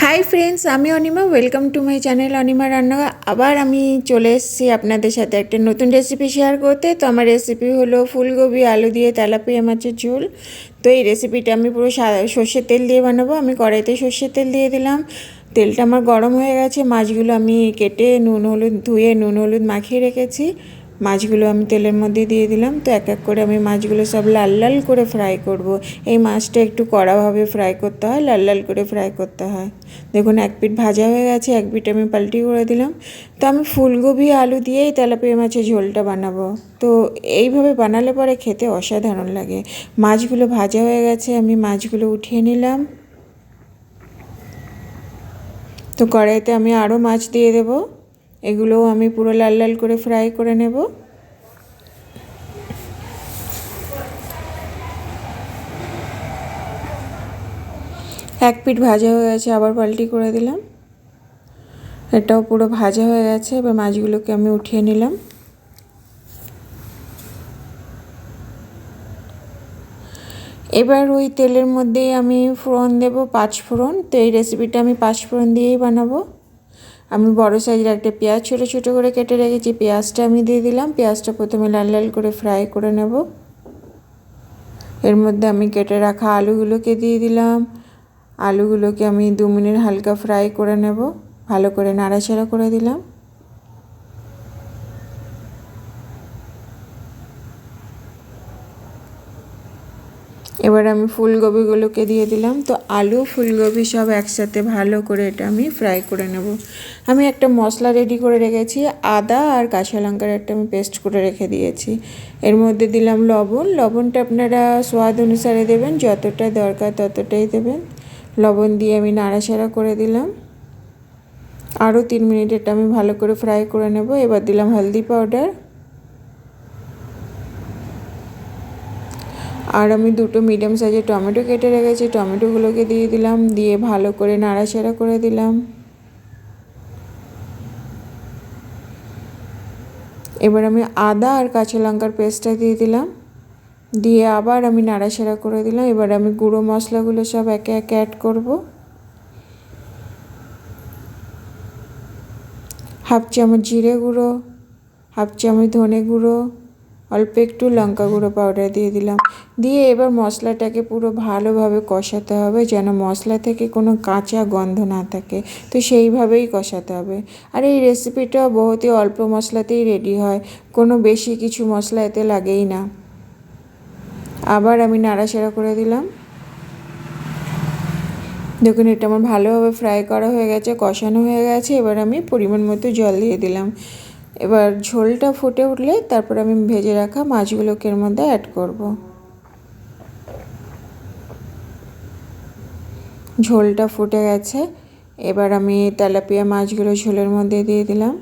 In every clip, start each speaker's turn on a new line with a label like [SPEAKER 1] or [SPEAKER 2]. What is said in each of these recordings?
[SPEAKER 1] Hi friends, আমি Anima. Welcome to my channel Anima রান্না। আবার আমি চলে এসেছি আপনাদের সাথে একটা নতুন রেসিপি শেয়ার করতে। তো আমার রেসিপি হলো ফুলকপি আলু দিয়ে তেলাপিয়া মাছের ঝোল। তো এই রেসিপিটা আমি পুরো সর্ষের তেল দিয়ে বানাবো। আমি কড়াইতে সর্ষের তেল দিয়ে দিলাম। তেলটা আমার গরম হয়ে গেছে। মাছগুলো আমি কেটে ধুয়ে নুন হলুদ মাখিয়ে রেখেছি। মাছগুলো আমি তেলের মধ্যে দিয়ে দিলাম। তো এক এক করে আমি মাছগুলো সব লাল লাল করে ফ্রাই করব। এই মাছটা একটু কড়াভাবে ফ্রাই করতে হয়, লাল লাল করে ফ্রাই করতে হয়। দেখুন, এক পিঠ ভাজা হয়ে গেছে, এক পিঠ আমি পাল্টি করে দিলাম। তো আমি ফুলকপি আলু দিয়েই তেলাপিয়া মাছের ঝোলটা বানাবো। তো এইভাবে বানালে পরে খেতে অসাধারণ লাগে। মাছগুলো ভাজা হয়ে গেছে, আমি মাছগুলো উঠিয়ে নিলাম। তো কড়াইতে আমি আরও মাছ দিয়ে দেব। এগুলোও আমি পুরো লাল লাল করে ফ্রাই করে নেব। এক পিঠ ভাজা হয়ে গেছে, আবার পাল্টি করে দিলাম। এটাও পুরো ভাজা হয়ে গেছে। এবার মাছগুলোকে আমি উঠিয়ে নিলাম। এবার ওই তেলের মধ্যেই আমি ফোড়ন দেব, 5 ফোড়ন। তো এই রেসিপিটা আমি 5 ফোড়ন দিয়েই বানাবো। আমি বড় সাইজের একটা পেঁয়াজ ছোটো ছোটো করে কেটে রেখেছি, পেঁয়াজটা আমি দিয়ে দিলাম। পেঁয়াজটা প্রথমে লাল লাল করে ফ্রাই করে নেব। এর মধ্যে আমি কেটে রাখা আলুগুলোকে দিয়ে দিলাম। আলুগুলোকে আমি 2 মিনিট হালকা ফ্রাই করে নেব। ভালো করে নাড়াচাড়া করে দিলাম। এবার আমি ফুলকপিগুলোকে দিয়ে দিলাম। তো আলু ফুলকপি সব একসাথে ভালো করে এটা আমি ফ্রাই করে নেব। আমি একটা মশলা রেডি করে রেখেছি, আদা আর কাঁচা লঙ্কার একটা আমি পেস্ট করে রেখে দিয়েছি। এর মধ্যে দিলাম লবণ। লবণটা আপনারা স্বাদ অনুসারে দেবেন, যতটা দরকার ততটাই দেবেন। লবণ দিয়ে আমি নাড়াচাড়া করে দিলাম। আরও 3 মিনিট এটা আমি ভালো করে ফ্রাই করে নেব। এবার দিলাম হলদি পাউডার। আর আমি 2টো মিডিয়াম সাইজের টমেটো কেটে রেখেছি, টমেটোগুলোকে দিয়ে দিলাম। দিয়ে ভালো করে নাড়াচাড়া করে দিলাম। এবার আমি আদা আর কাঁচা লঙ্কার পেস্টটা দিয়ে দিলাম। দিয়ে আবার আমি নাড়াচাড়া করে দিলাম। এবার আমি গুঁড়ো মশলাগুলো সব একে একে অ্যাড করব। হাফ চামচ জিরে গুঁড়ো, হাফ চামচ ধনে গুঁড়ো, অল্প একটু লঙ্কা গুঁড়ো পাউডার দিয়ে দিলাম। দিয়ে এবার মশলাটাকে পুরো ভালোভাবে কষাতে হবে, যেন মশলা থেকে কোনো কাঁচা গন্ধ না থাকে। তো সেইভাবেই কষাতে হবে। আর এই রেসিপিটা বহুতই অল্প মশলাতেই রেডি হয়, কোনো বেশি কিছু মশলা এতে লাগেই না। আবার আমি নাড়াচাড়া করে দিলাম। দেখুন, এটা আমার ভালোভাবে ফ্রাই করা হয়ে গেছে, কষানো হয়ে গেছে। এবার আমি পরিমাণ মতো জল দিয়ে দিলাম। এবার ঝোলটা ফুটে উঠলে তারপর আমি ভেজে রাখা মাছগুলোকে এর মধ্যে অ্যাড করব। ঝোলটা ফুটে গেছে। এবার আমি তেলাপিয়া মাছগুলো ঝোলের মধ্যে দিয়ে দিলাম।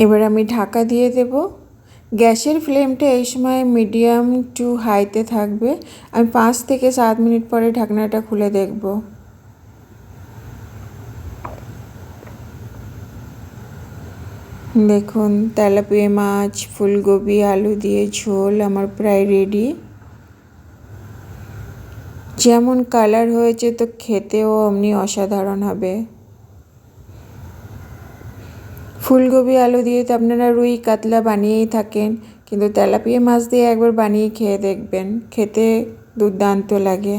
[SPEAKER 1] এবার আমি ঢাকা দিয়ে দেব। গ্যাসের ফ্লেমটা এই সময় মিডিয়াম টু হাইতে থাকবে। আমি 5 থেকে 7 মিনিট পরে ঢাকনাটা খুলে দেখব। দেখুন, তেলাপিয়া মাছ ফুলকপি আলু দিয়ে ঝোল আমার প্রায় রেডি। যেমন কালার হয়েছে, তো খেতেও অমনি অসাধারণ হবে। ফুলকপি আলু দিয়ে তো আপনারা রুই কাতলা বানিয়েই থাকেন, কিন্তু তেলাপিয়া মাছ দিয়ে একবার বানিয়ে খেয়ে দেখবেন, খেতে দুর্দান্ত লাগে।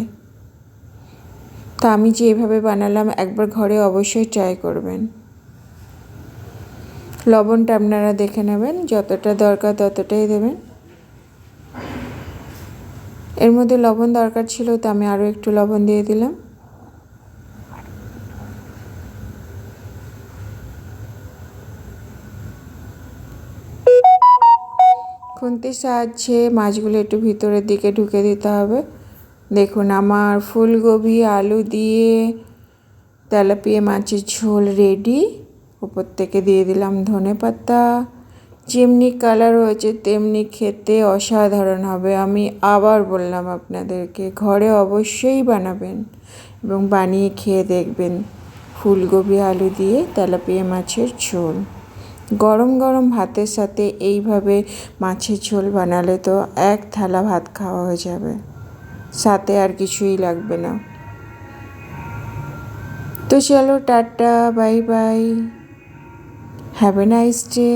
[SPEAKER 1] তো আমি যেভাবে বানালাম, একবার ঘরে অবশ্যই ট্রাই করবেন। লবণটা আপনারা দেখে নেবেন, যতটা দরকার ততটাই দেবেন। এর মধ্যে লবণ দরকার ছিল, তো আমি আরও একটু লবণ দিয়ে দিলাম। খুন্তির সাহায্যে মাছগুলো একটু ভিতরের দিকে ঢুকে দিতে হবে। দেখুন, আমার ফুলকপি আলু দিয়ে তেলাপিয়া মাছের ঝোল রেডি। উপর থেকে দিয়ে দিলাম ধনেপাতা। যেমনি কালার হয়েছে তেমনি খেতে অসাধারণ হবে। আমি আবার বললাম আপনাদেরকে, ঘরে অবশ্যই বানাবেন এবং বানিয়ে খেয়ে দেখবেন। ফুলকপি আলু দিয়ে তেলাপিয়া মাছের ঝোল গরম গরম ভাতের সাথে এইভাবে মাছের ঝোল বানালে তো এক থালা ভাত খাওয়া হয়ে যাবে, সাথে আর কিছুই লাগবে না। তো চলো tata, bye bye, have a nice day.